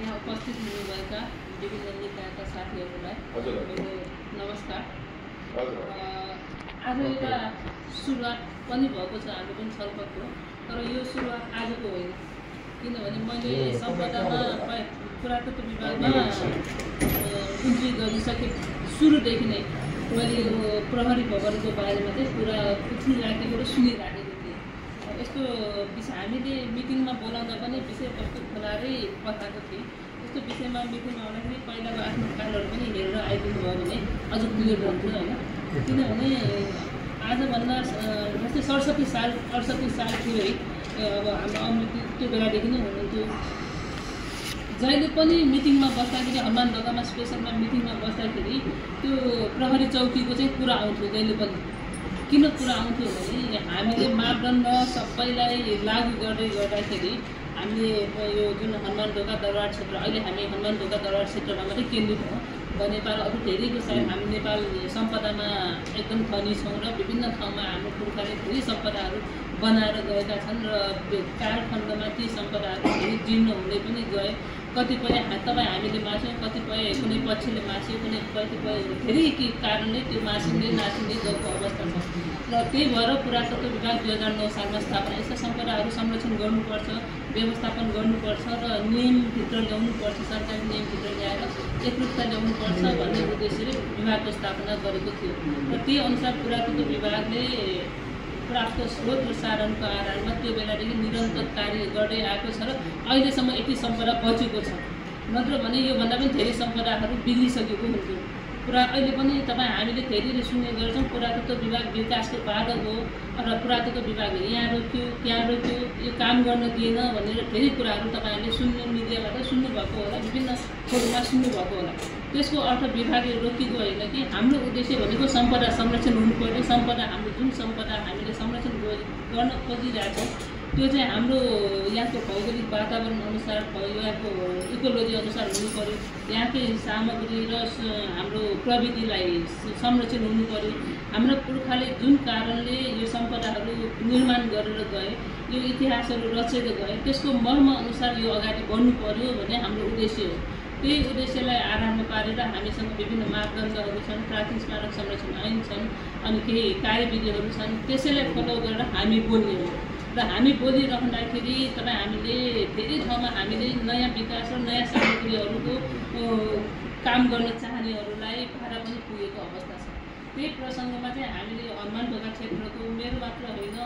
यहाँ उपस्थित हुनुभएका विभिन्न निकायका साथीहरूलाई मेरो नमस्कार। आज एउटा सुरुवात पनि भएको छ हाम्रो पनि छलफलको, तर यो सुरुवात आजको होइन। किनभने मैले सम्पदामा पुरातत्व विभागमा इन्ट्री गरिसके सुरुदेखि नै मैले यो प्रहरी भवनको बारेमा चाहिँ पुरा उठिराखेको र सुनिराखेको थिएँ। यस्तो विषय हामीले मिटिङमा बोलाउँदा पनि विषयवस्तु खोलारै बताएको थिएँ। यस्तो विषयमा मिटिङमा आउँदाखेरि पहिलाको आफ्नो कामहरू पनि हेरेर आइदिनु भयो भने अझ क्लियर हुन्थ्यो होइन। किनभने आजभन्दा जस्तै 68 साल थियो है। अब हाम्रो अमृति त्यो बेलादेखि नै हुनुहुन्थ्यो। जहिले पनि मिटिङमा बस्दाखेरि हनुमान ढोकामा स्पेसलमा मिटिङमा बस्दाखेरि त्यो प्रहरी चौकीको चाहिँ कुरा आउँथ्यो जहिले पनि। किन कुरा आउँथ्यो भने हामीले मापदण्ड सबैलाई लागू गर्दाखेरि हामीले यो जुन हनुमान ढोका दरबार क्षेत्र, अहिले हामी हनुमान ढोका दरबार क्षेत्रमा मात्रै केन्द्रित हौँ। नेपाल अरू धेरैको सायद हामी नेपाल सम्पदामा एकदम धनी छौँ र विभिन्न ठाउँमा हाम्रो पुर्खाले धेरै सम्पदाहरू बनाएर गएका छन् र कालखण्डमा ती सम्पदाहरू धेरै जीर्ण हुँदै पनि गए। कतिपय हामीले मास्यौँ, कतिपय कुनै पक्षले मास्यो, कुनै कतिपय धेरै कारणले त्यो मासिँदै नासिँदै गएको अवस्था छ। र त्यही भएर पुरातत्व विभाग 2009 सालमा स्थापना। यस्ता सम्पदाहरू संरक्षण गर्नुपर्छ, व्यवस्थापन गर्नुपर्छ र नियमभित्र ल्याउनुपर्छ, सरकारी नियमभित्र ल्याएर एकरूपता ल्याउनुपर्छ भन्ने उद्देश्यले विभागको स्थापना गरेको थियो। र त्यही अनुसार पुरातत्व विभागले प्राप्त स्रोत र साधनको आधारमा त्यो बेलादेखि निरन्तर कार्य गर्दै आएको छ र अहिलेसम्म यति सम्पदा बचेको छ। नत्र भने योभन्दा पनि धेरै सम्पदाहरू बिग्रिसकेको हुन्थ्यो। अहिले पनि हामीले धेरैले सुन्ने गर्छौँ पुरातत्व विभाग विकासको बाधक हो र पुरातत्व विभागले यहाँ रोक्यो त्यहाँ रोक्यो, यो काम गर्न दिएन भनेर धेरै कुराहरू तपाईँहरूले सुन्नु मिडियाबाट सुन्नुभएको होला, विभिन्न फोरममा सुन्नुभएको होला। त्यसको अर्थ विभागले रोकेको होइन कि हाम्रो उद्देश्य भनेको सम्पदा संरक्षण हुनुपर्ने। सम्पदा हाम्रो जुन सम्पदा हामीले संरक्षण गर्न खोजिरहेछौँ त्यो चाहिँ हाम्रो यहाँको भौगोलिक वातावरण अनुसार, यहाँको इकोलोजी अनुसार हुनु पऱ्यो। यहाँकै सामग्री र हाम्रो प्रविधिलाई संरक्षण हुनु पऱ्यो। हाम्रो पुर्खाले जुन कारणले यो सम्पदाहरू निर्माण गरेर गए, यो इतिहासहरू रचेर गए, त्यसको मर्म अनुसार यो अगाडि बढ्नु पऱ्यो भन्ने हाम्रो उद्देश्य हो। त्यही उद्देश्यलाई आधारमा पारेर हामीसँग विभिन्न मापदण्डहरू छन्, प्राचीन स्मारक संरक्षण ऐन छन्, अनि केही कार्यविधिहरू छन्। त्यसैलाई फलो गरेर हामी बोल्ने हो। र हामी बोलिरहँदाखेरि हामीले धेरै ठाउँमा हामीले नयाँ विकास र नयाँ सामग्रीहरूको काम गर्न चाहनेहरूलाई भाडा पनि पुगेको अवस्था छ। त्यही प्रसङ्गमा चाहिँ हामीले हनुमान ढोका क्षेत्रको मेरो मात्र होइन,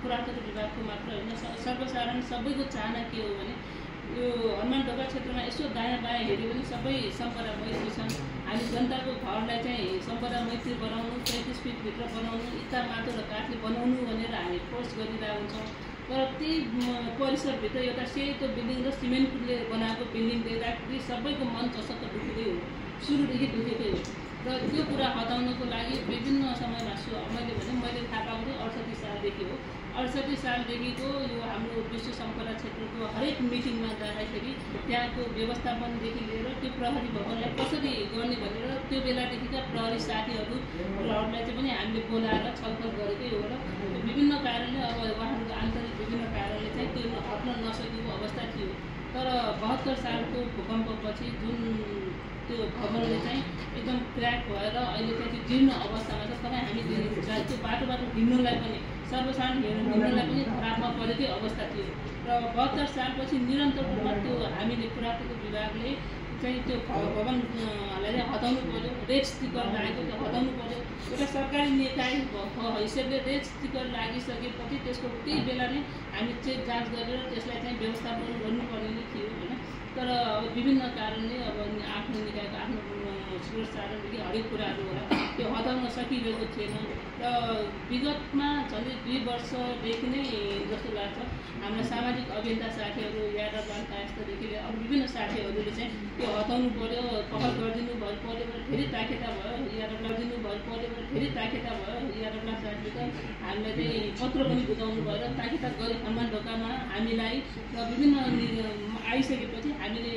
पुरातत्व विभागको मात्र होइन, सर्वसाधारण सबैको चाहना के हो भने यो हनुमान ढोका क्षेत्रमा यसो दायाँ बायाँ हेऱ्यो भने सबै सम्पदा मैत्री छन्। हामी जनताको घरलाई चाहिँ सम्पदा मैत्री बनाउनु, 33 फिटभित्र बनाउनु, इँटा माटो र काठले बनाउनु भनेर हामी फोर्स गरिरहेको हुन्छौँ। तर त्यही परिसरभित्र एउटा सेतो बिल्डिङ र सिमेन्टले बनाएको बिल्डिङ देख्दाखेरि सबैको मन चसक्क दुखेकै हो, सुरुदेखि दुखेकै हो। र त्यो कुरा हटाउनको लागि विभिन्न समयमा मैले थाहा पाएको थिएँ 68 सालदेखि हो। 68 सालदेखिको यो हाम्रो विश्व सम्पदा क्षेत्रको हरेक मिटिङमा जाँदाखेरि त्यहाँको व्यवस्थापनदेखि लिएर त्यो प्रहरी भवनलाई कसरी गर्ने भनेर त्यो बेलादेखिका प्रहरी साथीहरूलाई चाहिँ पनि हामीले बोलाएर छलफल गरेकै हो। र विभिन्न कारणले अब उहाँहरूको आन्तरिक विभिन्न कारणले चाहिँ त्यो हट्न नसकेको अवस्था थियो। तर 72 सालको भूकम्पपछि जुन त्यो भवनले चाहिँ एकदम क्र्याक भएर अहिले चाहिँ त्यो जीर्ण अवस्थामा छ। हामी त्यो बाटोबाट हिँड्नुलाई पनि सर्वसाधारण हिँड्नुलाई पनि खराबमा परेकै अवस्था थियो। र 72 सालपछि निरन्तर रूपमा त्यो हामीले पुरातत्व विभागले चाहिँ त्यो भवनलाई चाहिँ हटाउनु पऱ्यो। रेड स्टिकर लागेको त्यो हटाउनु पऱ्यो। एउटा सरकारी निकाय भएको हैसियतले रेड स्टिकर लागिसकेपछि त्यसको त्यही बेला नै हामी चेक जाँच गरेर त्यसलाई चाहिँ व्यवस्थापन गर्नुपर्ने नै थियो होइन। तर अब विभिन्न कारणले अब आफ्नो निकायको आफ्नो स्रोत साधनदेखि हरेक कुराहरू होला त्यो हटाउन सकिरहेको थिएन। र विगतमा झन्डै 2 वर्षदेखि नै जस्तो लाग्छ हाम्रा सामाजिक अभियन्ता साथीहरू यादव कायस्थदेखि लिएर अरू विभिन्न साथीहरूले चाहिँ त्यो हटाउनु पऱ्यो, पहल गरिदिनु भयो पऱ्यो भने धेरै ताकेता भयो, यादव गरिदिनु भयो पऱ्यो भने धेरै ताकेता भयो। यादवला साथीले त हामीलाई चाहिँ पत्र पनि बुझाउनु भयो र ताकेता गरे हनुमान ढोकामा हामीलाई। र विभिन्न आइसकेपछि हामीले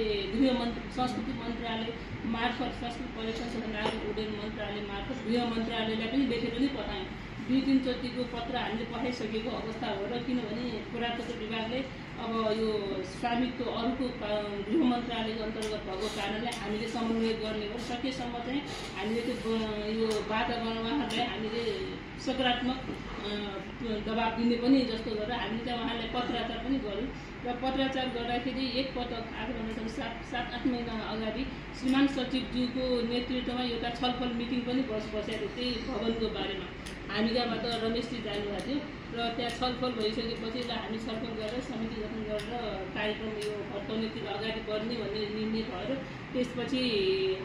संस्कृति मन्त्रालय मार्फत, संस्कृति पर्यटन तथा नागरिक उड्डयन मन्त्रालय मार्फत गृह मन्त्रालयलाई पनि लेखेर पनि पठायौँ। 2-3 चोटिको पत्र हामीले पठाइसकेको अवस्था हो। र किनभने पुरातत्व विभागले अब यो स्वामित्व अरूको गृह मन्त्रालयको अन्तर्गत भएको कारणले हामीले समन्वय गर्ने हो। सकेसम्म चाहिँ हामीले त्यो यो वातावरण उहाँहरूलाई हामीले सकारात्मक दबाब दिने पनि जस्तो गरेर हामीले चाहिँ उहाँलाई पत्राचार पनि गऱ्यौँ र पत्राचार गर्दाखेरि एकपटक आजभन्दा 7-8 महिना अगाडि श्रीमान सचिवज्यूको नेतृत्वमा एउटा छलफल मिटिङ पनि बसेको थियो त्यही भवनको बारेमा। हामी त्यहाँबाट रमेशजी जानुभएको थियो र त्यहाँ छलफल भइसकेपछि ल हामी छलफल गरेर समिति गठन गरेर कार्यक्रम यो भट्टाउनेतिर अगाडि बढ्ने भन्ने निर्णय भएर त्यसपछि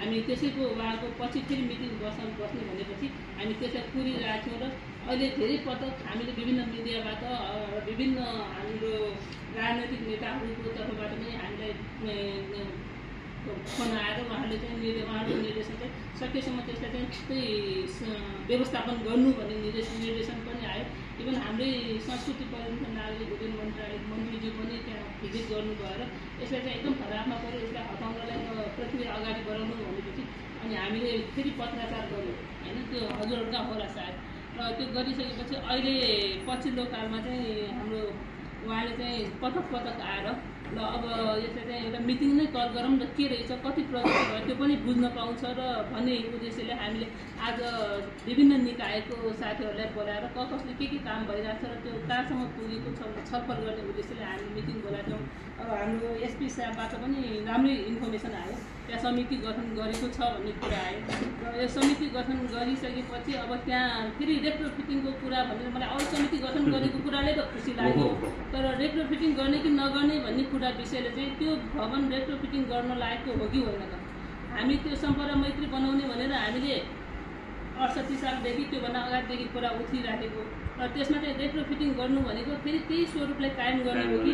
हामी त्यसैको उहाँको पछि फेरि मिटिङ बस्ने भनेपछि हामी त्यसलाई पुरिरहेको थियौँ र अहिले धेरै पटक हामीले विभिन्न मिडियाबाट विभिन्न हाम्रो राजनैतिक नेताहरूको तर्फबाट पनि हामीलाई फोन आएर उहाँले चाहिँ उहाँहरूको निर्देशन चाहिँ सकेसम्म त्यसलाई चाहिँ त्यही व्यवस्थापन गर्नु भन्ने निर्देशन पनि आयो। इभन हाम्रै संस्कृति पर्यटन नागरिक उद्योग मन्त्रालय मन्त्रीज्यू पनि त्यहाँ भिजिट गर्नु भएर यसलाई चाहिँ एकदम खराबमा पऱ्यो, यसलाई हटाउनलाई प्रक्रिया अगाडि बढाउनु भनेपछि अनि हामीले फेरि पत्राचार गऱ्यौँ होइन, त्यो हजुरहरूका होला सायद। र त्यो गरिसकेपछि अहिले पछिल्लो कालमा चाहिँ हाम्रो उहाँले चाहिँ पटक आएर ल अब यसलाई चाहिँ एउटा मिटिङ नै कल गरौँ र के रहेछ कति प्रगति भयो त्यो पनि बुझ्न पाउँछ र भन्ने उद्देश्यले हामीले आज विभिन्न निकायको साथीहरूलाई बोलाएर कसले के काम भइरहेको छ र त्यो कहाँसम्म पुगेको छ छलफल गर्ने उद्देश्यले हामी मिटिङ बोलाएको छौँ। अब हाम्रो एसपी साहबबाट पनि राम्रै इन्फर्मेसन आयो, त्यहाँ समिति गठन गरेको छ भन्ने कुरा आयो र यो समिति गठन गरिसकेपछि अब त्यहाँ फेरि रेट्रोफिटिङको कुरा भनेर मलाई अरू समिति गठन गरेको कुराले त खुसी लाग्यो, तर रेट्रोफिटिङ गर्ने कि नगर्ने भन्ने कुरा विषयले चाहिँ त्यो भवन रेट्रोफिटिङ गर्न लायकको हो कि होइन त। हामी त्यो सम्पर्क मैत्री बनाउने भनेर हामीले 68 सालदेखि त्योभन्दा अगाडिदेखि कुरा उठिराखेको र त्यसमा चाहिँ रेट्रोफिटिङ गर्नु भनेको फेरि त्यही स्वरूपलाई कायम गर्ने हो कि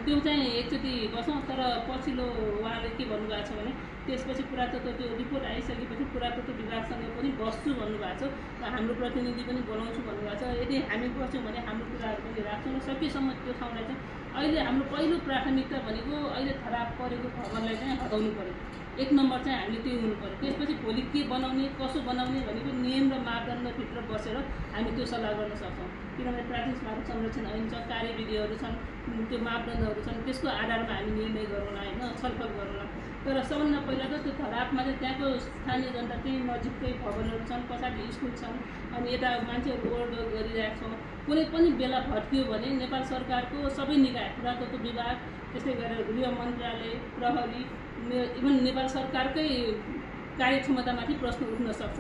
त्यो चाहिँ एकचोटि बसौँ। तर पछिल्लो उहाँले के भन्नुभएको छ भने त्यसपछि पुरातत्व त्यो रिपोर्ट आइसकेपछि पुरातत्व विभागसँग पनि बस्छु भन्नुभएको छ र हाम्रो प्रतिनिधि पनि बनाउँछु भन्नुभएको छ। यदि हामी बस्छौँ भने हाम्रो कुराहरू पनि राख्छौँ र सकेसम्म त्यो ठाउँलाई चाहिँ अहिले हाम्रो पहिलो प्राथमिकता भनेको अहिले खराब परेको भवनलाई चाहिँ हटाउनु पऱ्यो, 1 नम्बर चाहिँ हामीले त्यो हुनु पऱ्यो। त्यसपछि भोलि के बनाउने कसो बनाउने भनेको नियम र मापदण्डभित्र बसेर हामी त्यो सल्लाह गर्न सक्छौँ, किनभने प्राचीन स्मारक संरक्षण ऐन छ, कार्यविधिहरू छन्, त्यो मापदण्डहरू छन्, त्यसको आधारमा हामी निर्णय गरौँला होइन, छलफल गरौँला। तर सबभन्दा पहिला त त्यो धरापमा चाहिँ त्यहाँको स्थानीय जनता त्यही नजिकै भवनहरू छन्, पछाडि स्कुल छन्, अनि यता मान्छेहरू ओहोरदोहोर गरिरहेको छौँ। कुनै पनि बेला भट्कियो भने नेपाल सरकारको सबै निकाय पुरातत्व विभाग त्यस्तै गरेर गृह मन्त्रालय प्रहरी इभन नेपाल सरकारकै कार्यक्षमतामाथि प्रश्न उठ्न सक्छ।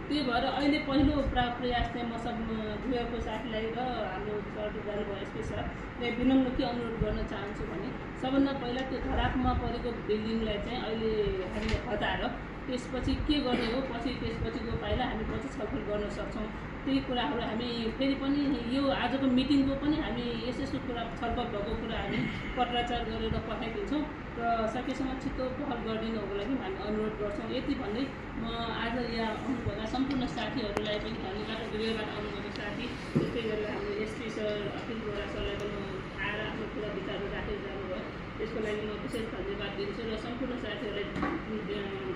त्यही भएर अहिले पहिलो प्रयास चाहिँ म सब गृहको साथीलाई र हाम्रो सरले जानुभयो एसपी सरलाई विनम्र के अनुरोध गर्न चाहन्छु भने सबभन्दा पहिला त्यो धरापमा परेको बिल्डिङलाई चाहिँ अहिले हामीले हटाएर त्यसपछि के गर्ने हो त्यसपछिको पाइला हामी पछि छलफल गर्न सक्छौँ। त्यही कुराहरू हामी फेरि पनि यो आजको मिटिङको पनि हामी यस्तो कुरा छलफल भएको कुरा हामी पत्राचार गरेर पठाइदिन्छौँ र सकेसम्म छिटो पहल गरिदिनुको लागि हामी अनुरोध गर्छौँ। यति भन्दै म आज यहाँ आउनुभएका सम्पूर्ण साथीहरूलाई पनि धन्यवाद, गृहबाट आउनुभएको साथी त्यस्तै गरेर हाम्रो एसपी सर अखिल बोरा सरलाई पनि आएर आफ्नो कुरा विचारहरू राखेर जानुभयो, त्यसको लागि म विशेष धन्यवाद दिन्छु र सम्पूर्ण साथीहरूलाई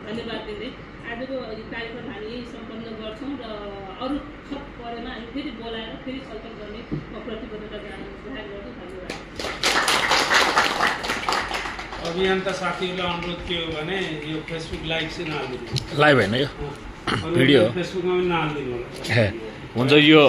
धन्यवाद दिँदै आजको कार्यक्रम हामी यही सम्पन्न गर्छौँ र अरू थप परेमा हामी फेरि बोलाएर फेरि छलफल गर्ने म प्रतिबद्धता जाहेर गर्छु। धन्यवाद। अभियन्ता साथीहरूलाई अनुरोध के हो भने यो फेसबुक लाइभ चाहिँ नहालिदिनु, लाइभ होइन यो भिडियो फेसबुकमा पनि नहालिदिनु होला। हुन्छ यो